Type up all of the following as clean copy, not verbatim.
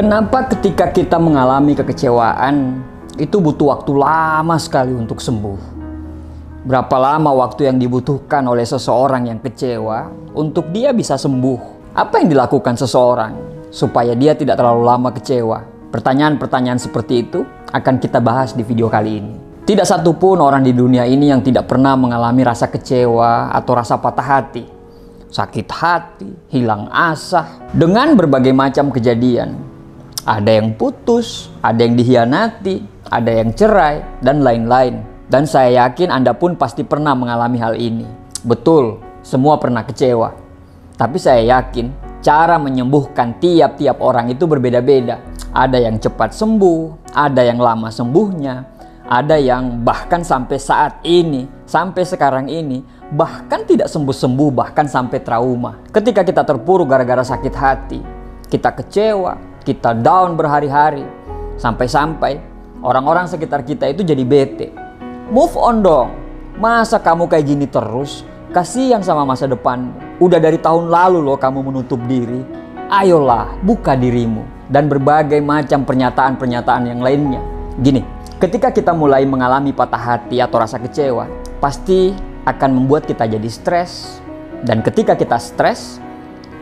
Kenapa ketika kita mengalami kekecewaan itu butuh waktu lama sekali untuk sembuh? Berapa lama waktu yang dibutuhkan oleh seseorang yang kecewa untuk dia bisa sembuh? Apa yang dilakukan seseorang supaya dia tidak terlalu lama kecewa? Pertanyaan-pertanyaan seperti itu akan kita bahas di video kali ini. Tidak satupun orang di dunia ini yang tidak pernah mengalami rasa kecewa atau rasa patah hati, sakit hati, hilang asa, dengan berbagai macam kejadian. Ada yang putus, ada yang dikhianati, ada yang cerai, dan lain-lain. Dan saya yakin Anda pun pasti pernah mengalami hal ini. Betul, semua pernah kecewa. Tapi saya yakin cara menyembuhkan tiap-tiap orang itu berbeda-beda. Ada yang cepat sembuh, ada yang lama sembuhnya, ada yang bahkan sampai saat ini, sampai sekarang ini, bahkan tidak sembuh-sembuh, bahkan sampai trauma. Ketika kita terpuruk gara-gara sakit hati, kita kecewa, kita down berhari-hari, sampai-sampai orang-orang sekitar kita itu jadi bete. Move on dong, masa kamu kayak gini terus? Kasihan sama masa depan. Udah dari tahun lalu loh kamu menutup diri. Ayolah, buka dirimu. Dan berbagai macam pernyataan-pernyataan yang lainnya. Gini, ketika kita mulai mengalami patah hati atau rasa kecewa, pasti akan membuat kita jadi stres. Dan ketika kita stres,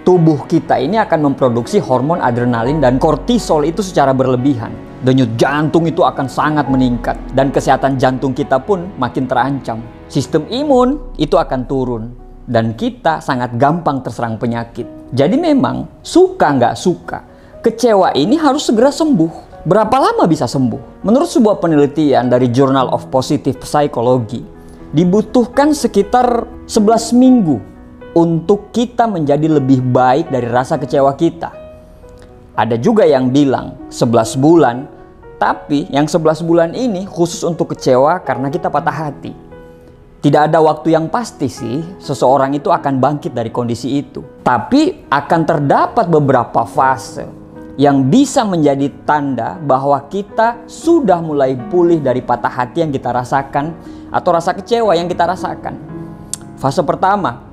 tubuh kita ini akan memproduksi hormon adrenalin dan kortisol itu secara berlebihan. Denyut jantung itu akan sangat meningkat dan kesehatan jantung kita pun makin terancam. Sistem imun itu akan turun dan kita sangat gampang terserang penyakit. Jadi memang suka nggak suka, kecewa ini harus segera sembuh. Berapa lama bisa sembuh? Menurut sebuah penelitian dari Journal of Positive Psychology, dibutuhkan sekitar 11 minggu untuk kita menjadi lebih baik dari rasa kecewa kita. Ada juga yang bilang 11 bulan, tapi yang 11 bulan ini khusus untuk kecewa karena kita patah hati. Tidak ada waktu yang pasti sih seseorang itu akan bangkit dari kondisi itu. Tapi akan terdapat beberapa fase yang bisa menjadi tanda bahwa kita sudah mulai pulih dari patah hati yang kita rasakan atau rasa kecewa yang kita rasakan. Fase pertama,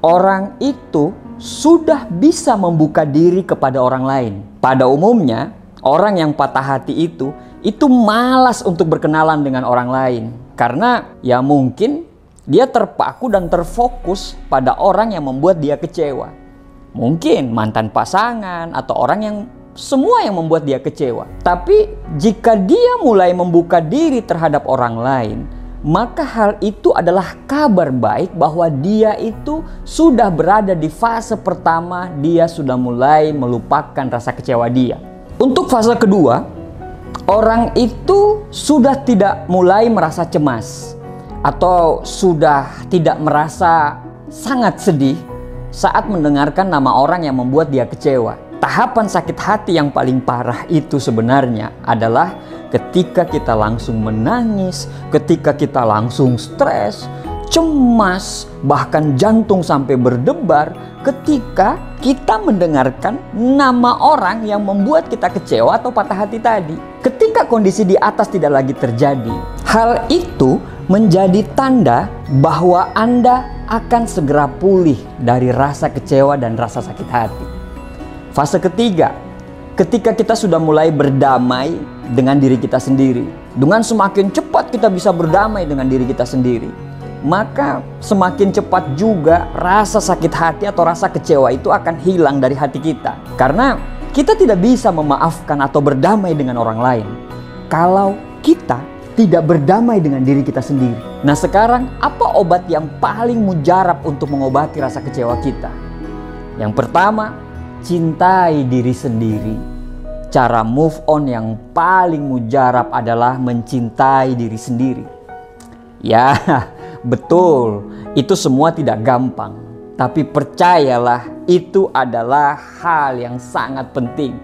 orang itu sudah bisa membuka diri kepada orang lain. Pada umumnya, orang yang patah hati itu malas untuk berkenalan dengan orang lain. Karena ya mungkin dia terpaku dan terfokus pada orang yang membuat dia kecewa. Mungkin mantan pasangan atau orang yang semua yang membuat dia kecewa. Tapi jika dia mulai membuka diri terhadap orang lain, maka hal itu adalah kabar baik bahwa dia itu sudah berada di fase pertama, dia sudah mulai melupakan rasa kecewa dia. Untuk fase kedua, orang itu sudah tidak mulai merasa cemas atau sudah tidak merasa sangat sedih saat mendengarkan nama orang yang membuat dia kecewa. Tahapan sakit hati yang paling parah itu sebenarnya adalah ketika kita langsung menangis, ketika kita langsung stres, cemas, bahkan jantung sampai berdebar ketika kita mendengarkan nama orang yang membuat kita kecewa atau patah hati tadi. Ketika kondisi di atas tidak lagi terjadi, hal itu menjadi tanda bahwa Anda akan segera pulih dari rasa kecewa dan rasa sakit hati. Fase ketiga, ketika kita sudah mulai berdamai dengan diri kita sendiri. Dengan semakin cepat kita bisa berdamai dengan diri kita sendiri, maka semakin cepat juga rasa sakit hati atau rasa kecewa itu akan hilang dari hati kita. Karena kita tidak bisa memaafkan atau berdamai dengan orang lain kalau kita tidak berdamai dengan diri kita sendiri. Nah sekarang, apa obat yang paling mujarab untuk mengobati rasa kecewa kita? Yang pertama, cintai diri sendiri. Cara move on yang paling mujarab adalah mencintai diri sendiri. Ya, betul, itu semua tidak gampang. Tapi percayalah, itu adalah hal yang sangat penting.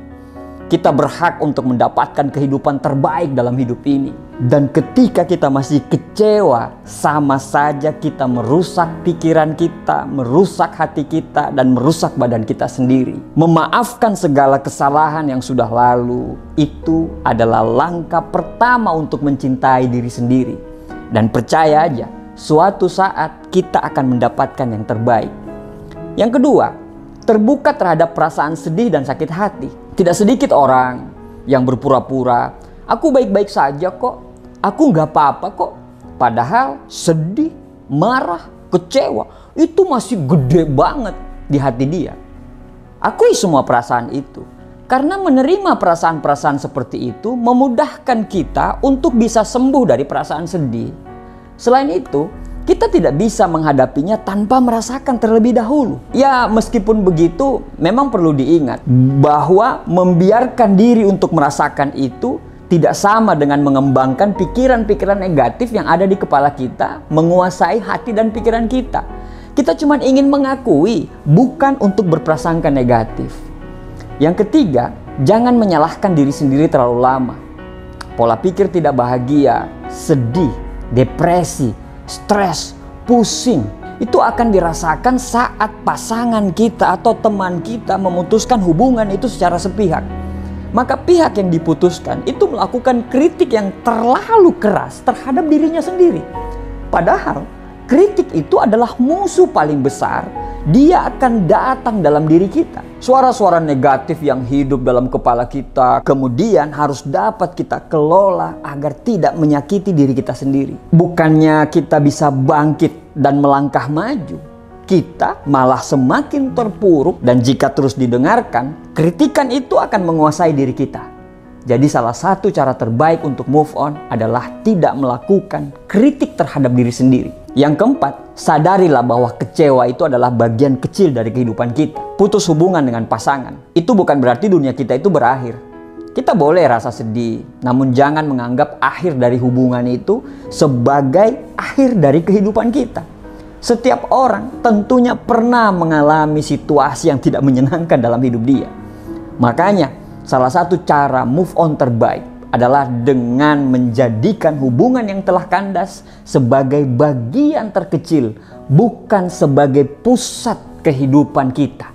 Kita berhak untuk mendapatkan kehidupan terbaik dalam hidup ini. Dan ketika kita masih kecewa, sama saja kita merusak pikiran kita, merusak hati kita, dan merusak badan kita sendiri. Memaafkan segala kesalahan yang sudah lalu, itu adalah langkah pertama untuk mencintai diri sendiri. Dan percaya aja, suatu saat kita akan mendapatkan yang terbaik. Yang kedua, terbuka terhadap perasaan sedih dan sakit hati. Tidak sedikit orang yang berpura-pura, aku baik-baik saja kok, aku nggak apa-apa kok. Padahal sedih, marah, kecewa itu masih gede banget di hati dia. Akui semua perasaan itu. Karena menerima perasaan-perasaan seperti itu memudahkan kita untuk bisa sembuh dari perasaan sedih. Selain itu, kita tidak bisa menghadapinya tanpa merasakan terlebih dahulu. Ya, meskipun begitu, memang perlu diingat bahwa membiarkan diri untuk merasakan itu tidak sama dengan mengembangkan pikiran-pikiran negatif yang ada di kepala kita, menguasai hati dan pikiran kita. Kita cuma ingin mengakui, bukan untuk berprasangka negatif. Yang ketiga, jangan menyalahkan diri sendiri terlalu lama. Pola pikir tidak bahagia, sedih, depresi, stres, pusing, itu akan dirasakan saat pasangan kita atau teman kita memutuskan hubungan itu secara sepihak. Maka pihak yang diputuskan itu melakukan kritik yang terlalu keras terhadap dirinya sendiri. Padahal kritik itu adalah musuh paling besar. Dia akan datang dalam diri kita. Suara-suara negatif yang hidup dalam kepala kita kemudian harus dapat kita kelola agar tidak menyakiti diri kita sendiri. Bukannya kita bisa bangkit dan melangkah maju, kita malah semakin terpuruk, dan jika terus didengarkan, kritikan itu akan menguasai diri kita. Jadi salah satu cara terbaik untuk move on adalah tidak melakukan kritik terhadap diri sendiri. Yang keempat, sadarilah bahwa kecewa itu adalah bagian kecil dari kehidupan kita. Putus hubungan dengan pasangan, itu bukan berarti dunia kita itu berakhir. Kita boleh rasa sedih, namun jangan menganggap akhir dari hubungan itu sebagai akhir dari kehidupan kita. Setiap orang tentunya pernah mengalami situasi yang tidak menyenangkan dalam hidup dia. Makanya, salah satu cara move on terbaik adalah dengan menjadikan hubungan yang telah kandas sebagai bagian terkecil, bukan sebagai pusat kehidupan kita.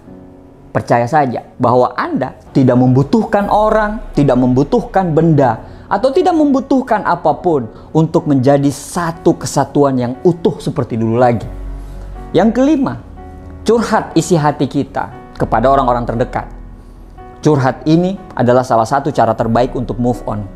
Percaya saja bahwa Anda tidak membutuhkan orang, tidak membutuhkan benda, atau tidak membutuhkan apapun untuk menjadi satu kesatuan yang utuh seperti dulu lagi. Yang kelima, curhat isi hati kita kepada orang-orang terdekat. Curhat ini adalah salah satu cara terbaik untuk move on.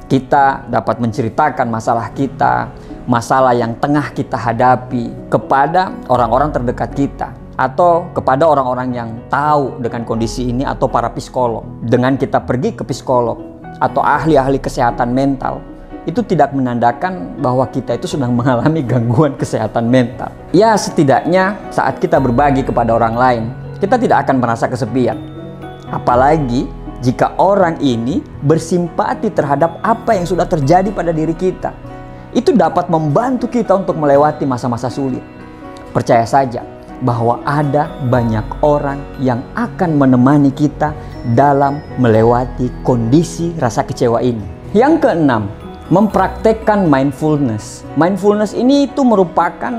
Kita dapat menceritakan masalah kita, masalah yang tengah kita hadapi kepada orang-orang terdekat kita, atau kepada orang-orang yang tahu dengan kondisi ini, atau para psikolog. Dengan kita pergi ke psikolog atau ahli-ahli kesehatan mental, itu tidak menandakan bahwa kita itu sedang mengalami gangguan kesehatan mental. Ya, setidaknya saat kita berbagi kepada orang lain, kita tidak akan merasa kesepian. Apalagi jika orang ini bersimpati terhadap apa yang sudah terjadi pada diri kita. Itu dapat membantu kita untuk melewati masa-masa sulit. Percaya saja bahwa ada banyak orang yang akan menemani kita dalam melewati kondisi rasa kecewa ini. Yang keenam, mempraktekkan mindfulness. Mindfulness ini itu merupakan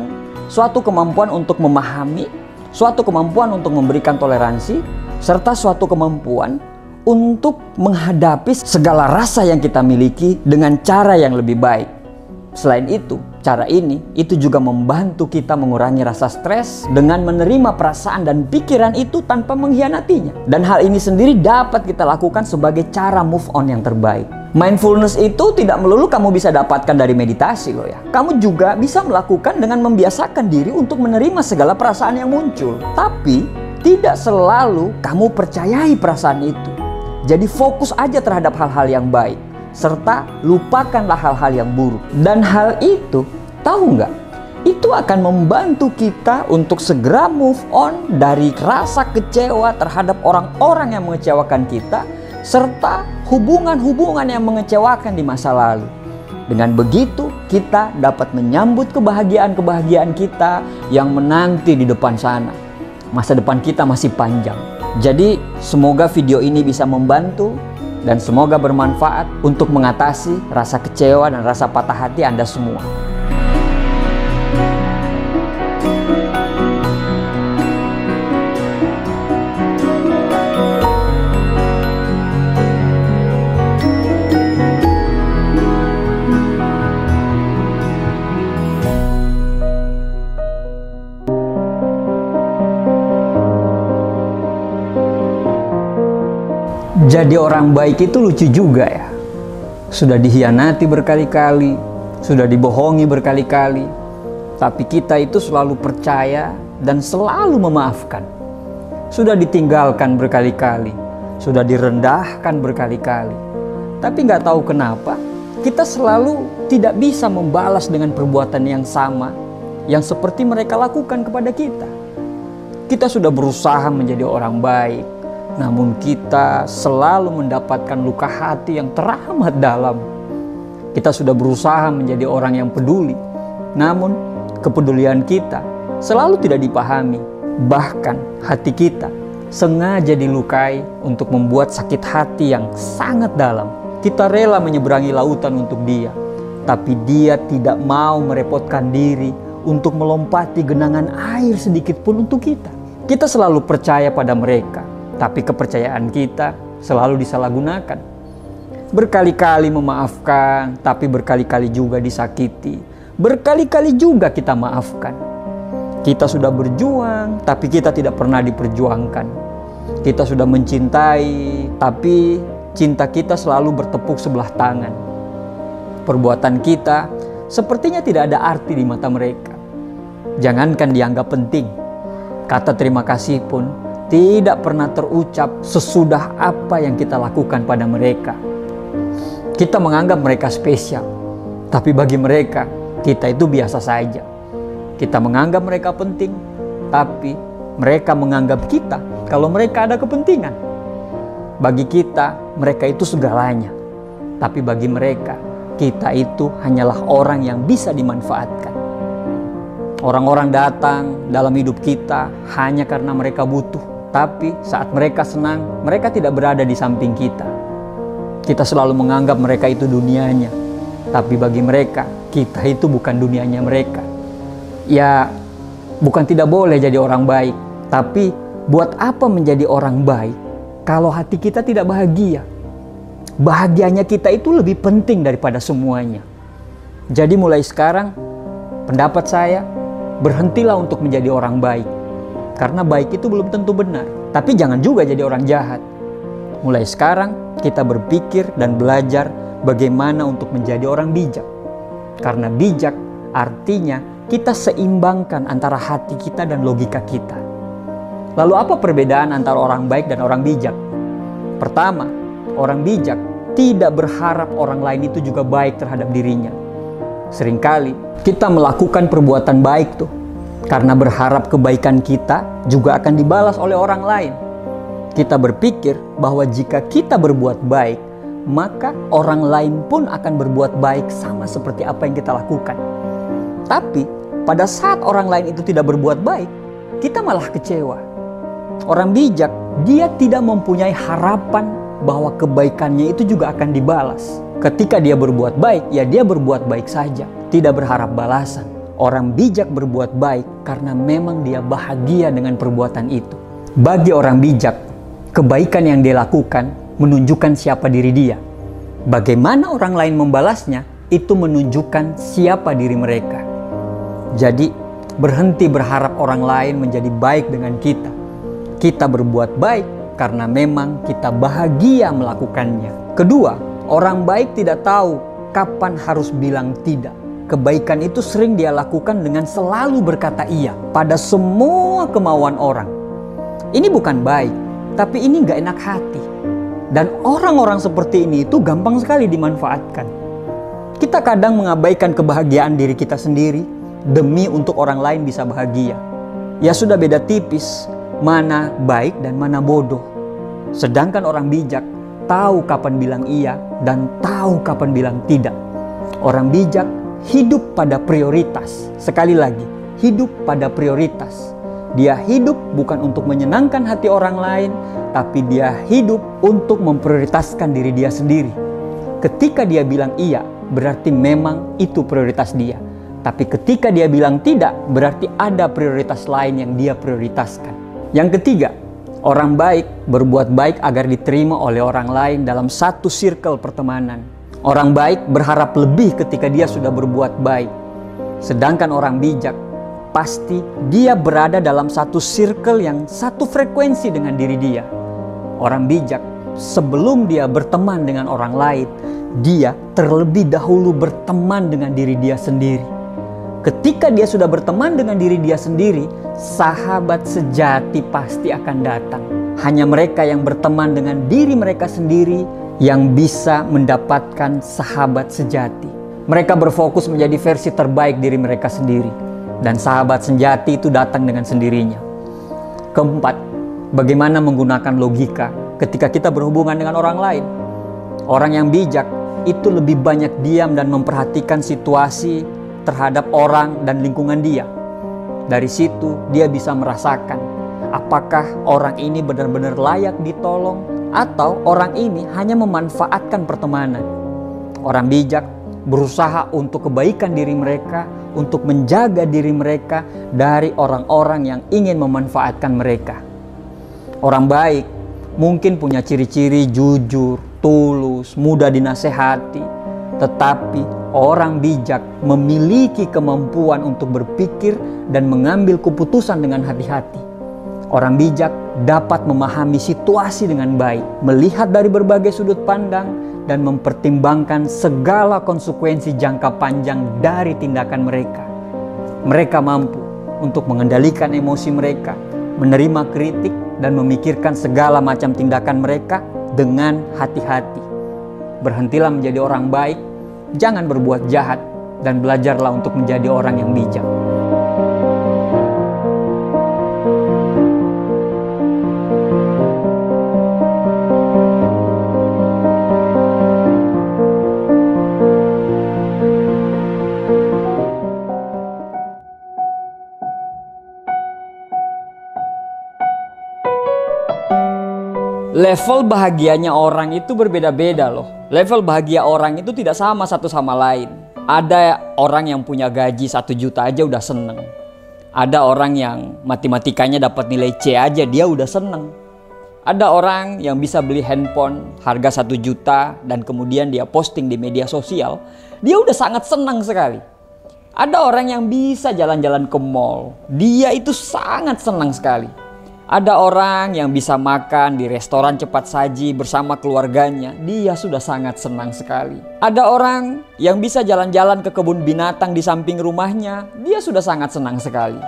suatu kemampuan untuk memahami, suatu kemampuan untuk memberikan toleransi, serta suatu kemampuan untuk menghadapi segala rasa yang kita miliki dengan cara yang lebih baik. Selain itu, cara ini itu juga membantu kita mengurangi rasa stres dengan menerima perasaan dan pikiran itu tanpa mengkhianatinya. Dan hal ini sendiri dapat kita lakukan sebagai cara move on yang terbaik. Mindfulness itu tidak melulu kamu bisa dapatkan dari meditasi loh ya. Kamu juga bisa melakukan dengan membiasakan diri untuk menerima segala perasaan yang muncul. Tapi tidak selalu kamu percayai perasaan itu. Jadi fokus aja terhadap hal-hal yang baik, serta lupakanlah hal-hal yang buruk. Dan hal itu, tahu nggak? Itu akan membantu kita untuk segera move on dari rasa kecewa terhadap orang-orang yang mengecewakan kita, serta hubungan-hubungan yang mengecewakan di masa lalu. Dengan begitu, kita dapat menyambut kebahagiaan-kebahagiaan kita yang menanti di depan sana. Masa depan kita masih panjang. Jadi semoga video ini bisa membantu dan semoga bermanfaat untuk mengatasi rasa kecewa dan rasa patah hati Anda semua. Jadi orang baik itu lucu juga ya. Sudah dihianati berkali-kali, sudah dibohongi berkali-kali, tapi kita itu selalu percaya dan selalu memaafkan. Sudah ditinggalkan berkali-kali, sudah direndahkan berkali-kali, tapi nggak tahu kenapa kita selalu tidak bisa membalas dengan perbuatan yang sama yang seperti mereka lakukan kepada kita. Kita sudah berusaha menjadi orang baik, namun kita selalu mendapatkan luka hati yang teramat dalam. Kita sudah berusaha menjadi orang yang peduli, namun kepedulian kita selalu tidak dipahami. Bahkan hati kita sengaja dilukai untuk membuat sakit hati yang sangat dalam. Kita rela menyeberangi lautan untuk dia, tapi dia tidak mau merepotkan diri untuk melompati genangan air sedikit pun untuk kita. Kita selalu percaya pada mereka, tapi kepercayaan kita selalu disalahgunakan. Berkali-kali memaafkan, tapi berkali-kali juga disakiti. Berkali-kali juga kita maafkan. Kita sudah berjuang, tapi kita tidak pernah diperjuangkan. Kita sudah mencintai, tapi cinta kita selalu bertepuk sebelah tangan. Perbuatan kita sepertinya tidak ada arti di mata mereka. Jangankan dianggap penting, kata terima kasih pun tidak pernah terucap sesudah apa yang kita lakukan pada mereka. Kita menganggap mereka spesial, tapi bagi mereka, kita itu biasa saja. Kita menganggap mereka penting, tapi mereka menganggap kita kalau mereka ada kepentingan. Bagi kita, mereka itu segalanya. Tapi bagi mereka, kita itu hanyalah orang yang bisa dimanfaatkan. Orang-orang datang dalam hidup kita hanya karena mereka butuh. Tapi saat mereka senang, mereka tidak berada di samping kita. Kita selalu menganggap mereka itu dunianya. Tapi bagi mereka, kita itu bukan dunianya mereka. Ya, bukan tidak boleh jadi orang baik. Tapi buat apa menjadi orang baik kalau hati kita tidak bahagia? Bahagianya kita itu lebih penting daripada semuanya. Jadi mulai sekarang, pendapat saya, berhentilah untuk menjadi orang baik. Karena baik itu belum tentu benar. Tapi jangan juga jadi orang jahat. Mulai sekarang, kita berpikir dan belajar bagaimana untuk menjadi orang bijak. Karena bijak artinya kita seimbangkan antara hati kita dan logika kita. Lalu apa perbedaan antara orang baik dan orang bijak? Pertama, orang bijak tidak berharap orang lain itu juga baik terhadap dirinya. Seringkali kita melakukan perbuatan baik tuh karena berharap kebaikan kita juga akan dibalas oleh orang lain. Kita berpikir bahwa jika kita berbuat baik, maka orang lain pun akan berbuat baik sama seperti apa yang kita lakukan. Tapi pada saat orang lain itu tidak berbuat baik, kita malah kecewa. Orang bijak, dia tidak mempunyai harapan bahwa kebaikannya itu juga akan dibalas. Ketika dia berbuat baik, ya dia berbuat baik saja, tidak berharap balasan. Orang bijak berbuat baik karena memang dia bahagia dengan perbuatan itu. Bagi orang bijak, kebaikan yang dia lakukan menunjukkan siapa diri dia. Bagaimana orang lain membalasnya, itu menunjukkan siapa diri mereka. Jadi, berhenti berharap orang lain menjadi baik dengan kita. Kita berbuat baik karena memang kita bahagia melakukannya. Kedua, orang baik tidak tahu kapan harus bilang tidak. Kebaikan itu sering dia lakukan dengan selalu berkata iya pada semua kemauan orang. Ini bukan baik, tapi ini gak enak hati. Dan orang-orang seperti ini itu gampang sekali dimanfaatkan. Kita kadang mengabaikan kebahagiaan diri kita sendiri demi untuk orang lain bisa bahagia. Ya sudah beda tipis mana baik dan mana bodoh. Sedangkan orang bijak tahu kapan bilang iya dan tahu kapan bilang tidak. Orang bijak hidup pada prioritas. Sekali lagi, hidup pada prioritas. Dia hidup bukan untuk menyenangkan hati orang lain, tapi dia hidup untuk memprioritaskan diri dia sendiri. Ketika dia bilang iya, berarti memang itu prioritas dia. Tapi ketika dia bilang tidak, berarti ada prioritas lain yang dia prioritaskan. Yang ketiga, orang baik berbuat baik agar diterima oleh orang lain dalam satu circle pertemanan. Orang baik berharap lebih ketika dia sudah berbuat baik. Sedangkan orang bijak, pasti dia berada dalam satu circle yang satu frekuensi dengan diri dia. Orang bijak sebelum dia berteman dengan orang lain, dia terlebih dahulu berteman dengan diri dia sendiri. Ketika dia sudah berteman dengan diri dia sendiri, sahabat sejati pasti akan datang. Hanya mereka yang berteman dengan diri mereka sendiri yang bisa mendapatkan sahabat sejati. Mereka berfokus menjadi versi terbaik diri mereka sendiri. Dan sahabat sejati itu datang dengan sendirinya. Keempat, bagaimana menggunakan logika ketika kita berhubungan dengan orang lain. Orang yang bijak itu lebih banyak diam dan memperhatikan situasi terhadap orang dan lingkungan dia. Dari situ dia bisa merasakan apakah orang ini benar-benar layak ditolong atau orang ini hanya memanfaatkan pertemanan. Orang bijak berusaha untuk kebaikan diri mereka, untuk menjaga diri mereka dari orang-orang yang ingin memanfaatkan mereka. Orang baik mungkin punya ciri-ciri jujur, tulus, mudah dinasehati, tetapi orang bijak memiliki kemampuan untuk berpikir dan mengambil keputusan dengan hati-hati. Orang bijak dapat memahami situasi dengan baik, melihat dari berbagai sudut pandang, dan mempertimbangkan segala konsekuensi jangka panjang dari tindakan mereka. Mereka mampu untuk mengendalikan emosi mereka, menerima kritik, dan memikirkan segala macam tindakan mereka dengan hati-hati. Berhentilah menjadi orang baik, jangan berbuat jahat, dan belajarlah untuk menjadi orang yang bijak. Level bahagianya orang itu berbeda-beda loh. Level bahagia orang itu tidak sama satu sama lain. Ada orang yang punya gaji 1 juta aja udah seneng. Ada orang yang matematikanya dapat nilai C aja dia udah seneng. Ada orang yang bisa beli handphone harga 1 juta dan kemudian dia posting di media sosial. Dia udah sangat senang sekali. Ada orang yang bisa jalan-jalan ke mall. Dia itu sangat senang sekali. Ada orang yang bisa makan di restoran cepat saji bersama keluarganya. Dia sudah sangat senang sekali. Ada orang yang bisa jalan-jalan ke kebun binatang di samping rumahnya. Dia sudah sangat senang sekali.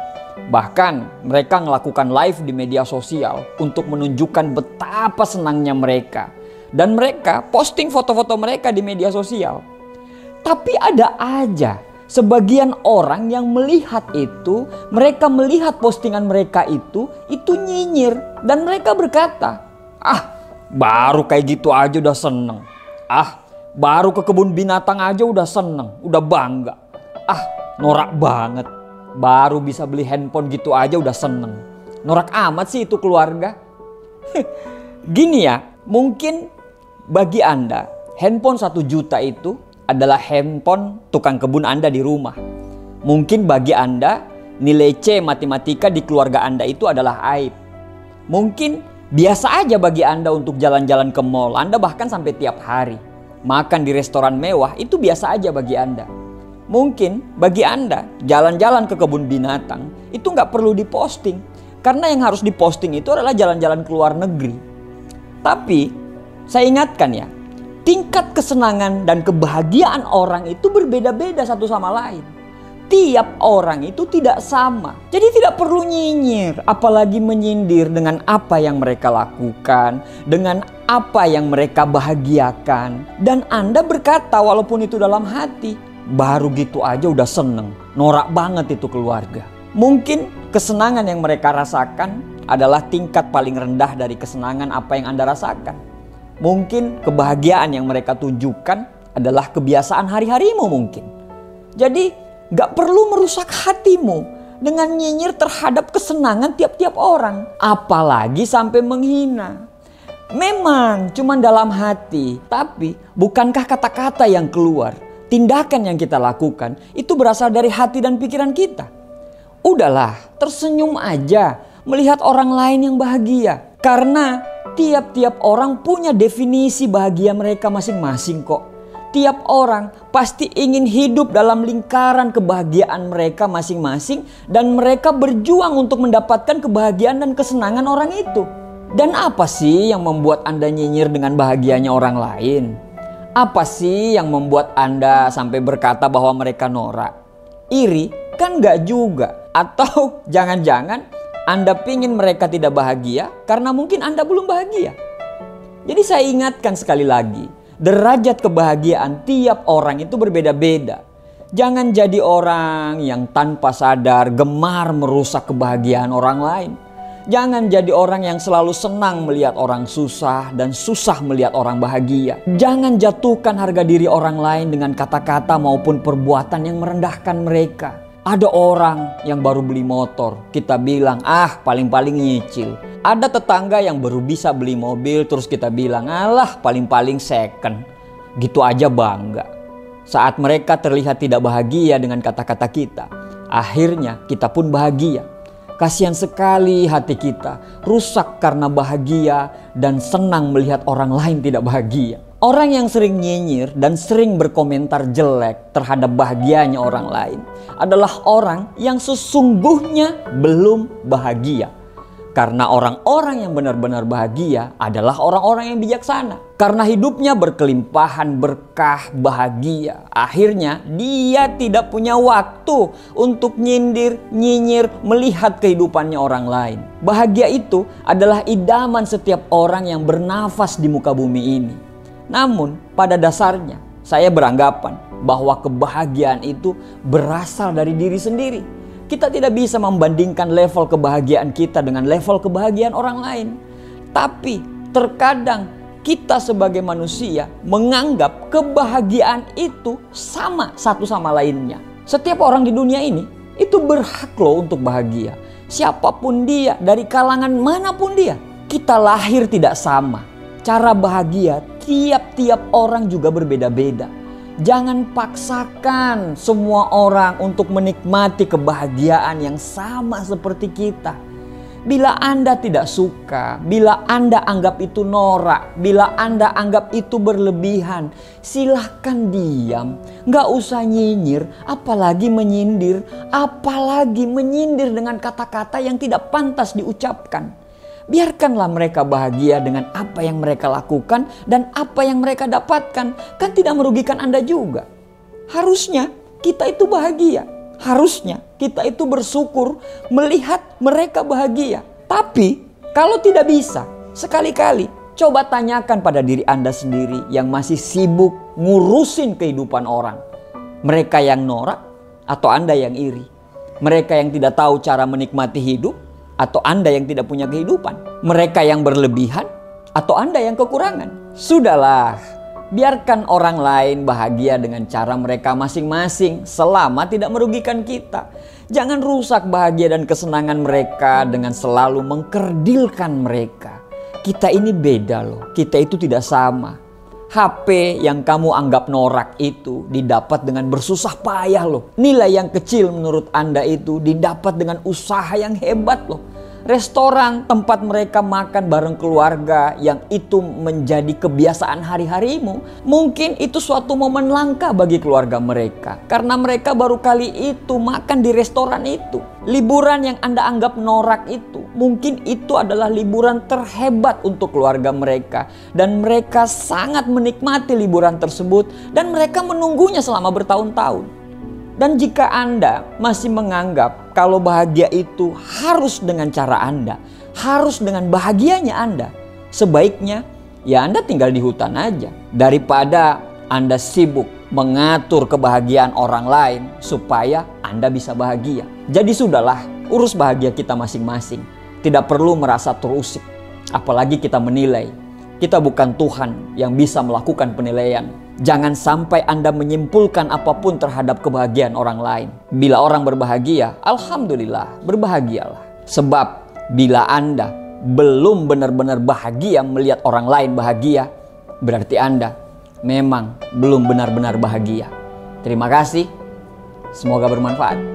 Bahkan mereka melakukan live di media sosial untuk menunjukkan betapa senangnya mereka. Dan mereka posting foto-foto mereka di media sosial. Tapi ada aja sebagian orang yang melihat itu, mereka melihat postingan mereka itu nyinyir. Dan mereka berkata, baru kayak gitu aja udah seneng. Baru ke kebun binatang aja udah seneng, udah bangga. Norak banget. Baru bisa beli handphone gitu aja udah seneng. Norak amat sih itu keluarga. Gini ya, mungkin bagi Anda, handphone 1 juta itu adalah handphone tukang kebun Anda di rumah. Mungkin bagi Anda, nilai C matematika di keluarga Anda itu adalah aib. Mungkin biasa aja bagi Anda untuk jalan-jalan ke mall. Anda bahkan sampai tiap hari. Makan di restoran mewah itu biasa aja bagi Anda. Mungkin bagi Anda, jalan-jalan ke kebun binatang itu nggak perlu diposting. Karena yang harus diposting itu adalah jalan-jalan ke luar negeri. Tapi, saya ingatkan ya, tingkat kesenangan dan kebahagiaan orang itu berbeda-beda satu sama lain. Tiap orang itu tidak sama. Jadi tidak perlu nyinyir, apalagi menyindir dengan apa yang mereka lakukan, dengan apa yang mereka bahagiakan. Dan Anda berkata walaupun itu dalam hati, baru gitu aja udah seneng. Norak banget itu keluarga. Mungkin kesenangan yang mereka rasakan adalah tingkat paling rendah dari kesenangan apa yang Anda rasakan. Mungkin kebahagiaan yang mereka tunjukkan adalah kebiasaan hari-harimu mungkin. Jadi gak perlu merusak hatimu dengan nyinyir terhadap kesenangan tiap-tiap orang. Apalagi sampai menghina. Memang cuma dalam hati. Tapi bukankah kata-kata yang keluar, tindakan yang kita lakukan itu berasal dari hati dan pikiran kita. Udahlah, tersenyum aja melihat orang lain yang bahagia. Karena tiap-tiap orang punya definisi bahagia mereka masing-masing kok. Tiap orang pasti ingin hidup dalam lingkaran kebahagiaan mereka masing-masing. Dan mereka berjuang untuk mendapatkan kebahagiaan dan kesenangan orang itu. Dan apa sih yang membuat Anda nyinyir dengan bahagianya orang lain? Apa sih yang membuat Anda sampai berkata bahwa mereka norak? Iri? Kan nggak juga. Atau jangan-jangan Anda pingin mereka tidak bahagia karena mungkin Anda belum bahagia. Jadi saya ingatkan sekali lagi, derajat kebahagiaan tiap orang itu berbeda-beda. Jangan jadi orang yang tanpa sadar gemar merusak kebahagiaan orang lain. Jangan jadi orang yang selalu senang melihat orang susah dan susah melihat orang bahagia. Jangan jatuhkan harga diri orang lain dengan kata-kata maupun perbuatan yang merendahkan mereka. Ada orang yang baru beli motor, kita bilang, paling-paling nyicil. Ada tetangga yang baru bisa beli mobil, terus kita bilang, alah paling-paling second. Gitu aja bangga. Saat mereka terlihat tidak bahagia dengan kata-kata kita, akhirnya kita pun bahagia. Kasihan sekali hati kita rusak karena bahagia dan senang melihat orang lain tidak bahagia. Orang yang sering nyinyir dan sering berkomentar jelek terhadap bahagianya orang lain adalah orang yang sesungguhnya belum bahagia. Karena orang-orang yang benar-benar bahagia adalah orang-orang yang bijaksana. Karena hidupnya berkelimpahan berkah bahagia. Akhirnya dia tidak punya waktu untuk nyindir, nyinyir, melihat kehidupannya orang lain. Bahagia itu adalah idaman setiap orang yang bernafas di muka bumi ini. Namun pada dasarnya saya beranggapan bahwa kebahagiaan itu berasal dari diri sendiri. Kita tidak bisa membandingkan level kebahagiaan kita dengan level kebahagiaan orang lain. Tapi terkadang kita sebagai manusia menganggap kebahagiaan itu sama satu sama lainnya. Setiap orang di dunia ini itu berhak loh untuk bahagia. Siapapun dia, dari kalangan manapun dia. Kita lahir tidak sama. Cara bahagia tiap-tiap orang juga berbeda-beda. Jangan paksakan semua orang untuk menikmati kebahagiaan yang sama seperti kita. Bila Anda tidak suka, bila Anda anggap itu norak, bila Anda anggap itu berlebihan, silahkan diam. Nggak usah nyinyir, apalagi menyindir, apalagi menyindir dengan kata-kata yang tidak pantas diucapkan. Biarkanlah mereka bahagia dengan apa yang mereka lakukan dan apa yang mereka dapatkan. Kan tidak merugikan Anda juga. Harusnya kita itu bahagia. Harusnya kita itu bersyukur melihat mereka bahagia. Tapi kalau tidak bisa, sekali-kali coba tanyakan pada diri Anda sendiri yang masih sibuk ngurusin kehidupan orang. Mereka yang norak atau Anda yang iri? Mereka yang tidak tahu cara menikmati hidup atau Anda yang tidak punya kehidupan? Mereka yang berlebihan atau Anda yang kekurangan? Sudahlah, biarkan orang lain bahagia dengan cara mereka masing-masing selama tidak merugikan kita. Jangan rusak bahagia dan kesenangan mereka dengan selalu mengkerdilkan mereka. Kita ini beda loh, kita itu tidak sama. HP yang kamu anggap norak itu didapat dengan bersusah payah loh. Nilai yang kecil menurut Anda itu didapat dengan usaha yang hebat loh. Restoran tempat mereka makan bareng keluarga yang itu menjadi kebiasaan hari-harimu, mungkin itu suatu momen langka bagi keluarga mereka. Karena mereka baru kali itu makan di restoran itu. Liburan yang Anda anggap norak itu, mungkin itu adalah liburan terhebat untuk keluarga mereka. Dan mereka sangat menikmati liburan tersebut dan mereka menunggunya selama bertahun-tahun. Dan jika Anda masih menganggap kalau bahagia itu harus dengan cara Anda, harus dengan bahagianya Anda, sebaiknya ya Anda tinggal di hutan aja. Daripada Anda sibuk mengatur kebahagiaan orang lain supaya Anda bisa bahagia. Jadi sudahlah, urus bahagia kita masing-masing. Tidak perlu merasa terusik, apalagi kita menilai. Kita bukan Tuhan yang bisa melakukan penilaian. Jangan sampai Anda menyimpulkan apapun terhadap kebahagiaan orang lain. Bila orang berbahagia, alhamdulillah, berbahagialah. Sebab bila Anda belum benar-benar bahagia melihat orang lain bahagia, berarti Anda memang belum benar-benar bahagia. Terima kasih. Semoga bermanfaat.